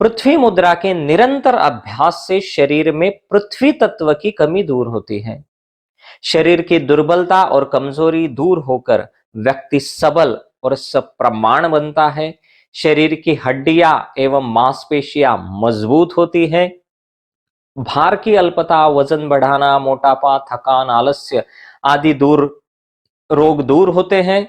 पृथ्वी मुद्रा के निरंतर अभ्यास से शरीर में पृथ्वी तत्व की कमी दूर होती है। शरीर की दुर्बलता और कमजोरी दूर होकर व्यक्ति सबल और सप्रमाण बनता है। शरीर की हड्डियां एवं मांसपेशियां मजबूत होती है। भार की अल्पता, वजन बढ़ाना, मोटापा, थकान, आलस्य आदि रोग दूर होते हैं।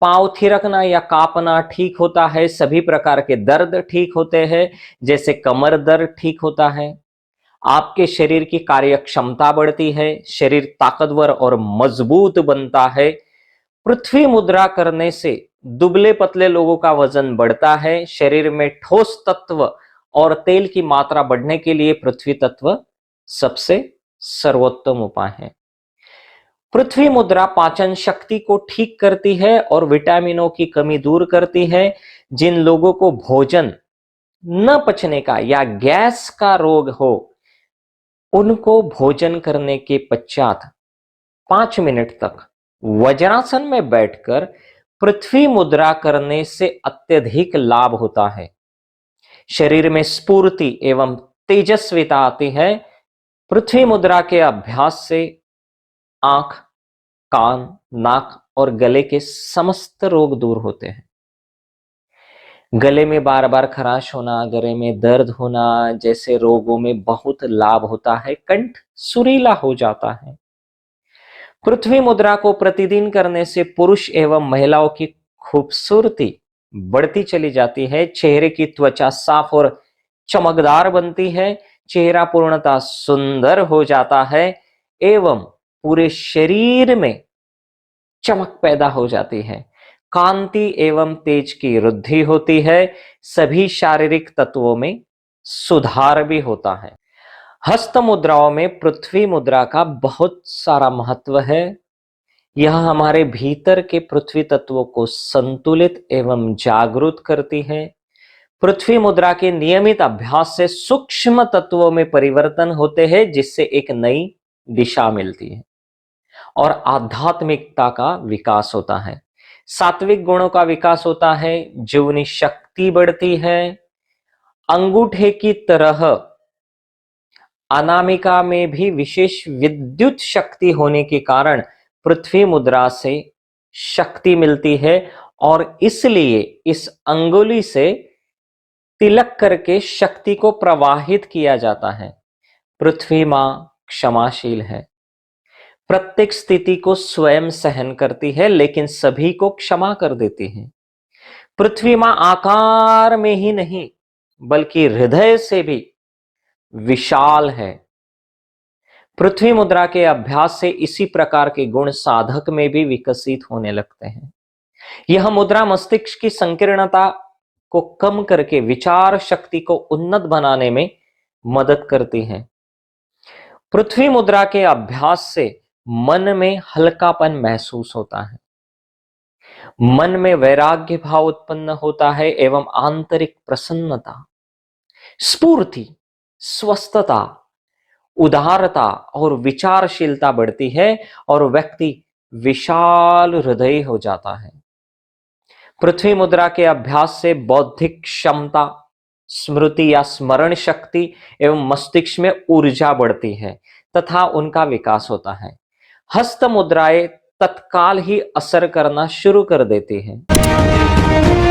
पांव थिरकना या कांपना ठीक होता है। सभी प्रकार के दर्द ठीक होते हैं, जैसे कमर दर्द ठीक होता है। आपके शरीर की कार्य क्षमता बढ़ती है। शरीर ताकतवर और मजबूत बनता है। पृथ्वी मुद्रा करने से दुबले पतले लोगों का वजन बढ़ता है। शरीर में ठोस तत्व और तेल की मात्रा बढ़ने के लिए पृथ्वी तत्व सबसे सर्वोत्तम उपाय है। पृथ्वी मुद्रा पाचन शक्ति को ठीक करती है और विटामिनों की कमी दूर करती है। जिन लोगों को भोजन न पचने का या गैस का रोग हो, उनको भोजन करने के पश्चात 5 मिनट तक वज्रासन में बैठकर पृथ्वी मुद्रा करने से अत्यधिक लाभ होता है। शरीर में स्फूर्ति एवं तेजस्विता आती है। पृथ्वी मुद्रा के अभ्यास से आंख, कान, नाक और गले के समस्त रोग दूर होते हैं। गले में बार बार खराश होना, गले में दर्द होना जैसे रोगों में बहुत लाभ होता है। कंठ सुरीला हो जाता है। पृथ्वी मुद्रा को प्रतिदिन करने से पुरुष एवं महिलाओं की खूबसूरती बढ़ती चली जाती है। चेहरे की त्वचा साफ और चमकदार बनती है। चेहरा पूर्णतः सुंदर हो जाता है एवं पूरे शरीर में चमक पैदा हो जाती है। कांति एवं तेज की वृद्धि होती है। सभी शारीरिक तत्वों में सुधार भी होता है। हस्त मुद्राओं में पृथ्वी मुद्रा का बहुत सारा महत्व है। यह हमारे भीतर के पृथ्वी तत्वों को संतुलित एवं जागरूक करती है। पृथ्वी मुद्रा के नियमित अभ्यास से सूक्ष्म तत्वों में परिवर्तन होते हैं, जिससे एक नई दिशा मिलती है और आध्यात्मिकता का विकास होता है। सात्विक गुणों का विकास होता है। जीवनी शक्ति बढ़ती है। अंगूठे की तरह अनामिका में भी विशेष विद्युत शक्ति होने के कारण पृथ्वी मुद्रा से शक्ति मिलती है और इसलिए इस अंगुली से तिलक करके शक्ति को प्रवाहित किया जाता है। पृथ्वी मां क्षमाशील है। प्रत्येक स्थिति को स्वयं सहन करती है, लेकिन सभी को क्षमा कर देती है। पृथ्वी मां आकार में ही नहीं बल्कि हृदय से भी विशाल है। पृथ्वी मुद्रा के अभ्यास से इसी प्रकार के गुण साधक में भी विकसित होने लगते हैं। यह मुद्रा मस्तिष्क की संकीर्णता को कम करके विचार शक्ति को उन्नत बनाने में मदद करती है। पृथ्वी मुद्रा के अभ्यास से मन में हल्कापन महसूस होता है। मन में वैराग्य भाव उत्पन्न होता है एवं आंतरिक प्रसन्नता, स्फूर्ति, स्वस्थता, उदारता और विचारशीलता बढ़ती है और व्यक्ति विशाल हृदय हो जाता है। पृथ्वी मुद्रा के अभ्यास से बौद्धिक क्षमता, स्मृति या स्मरण शक्ति एवं मस्तिष्क में ऊर्जा बढ़ती है तथा उनका विकास होता है। हस्त मुद्राएं तत्काल ही असर करना शुरू कर देती हैं।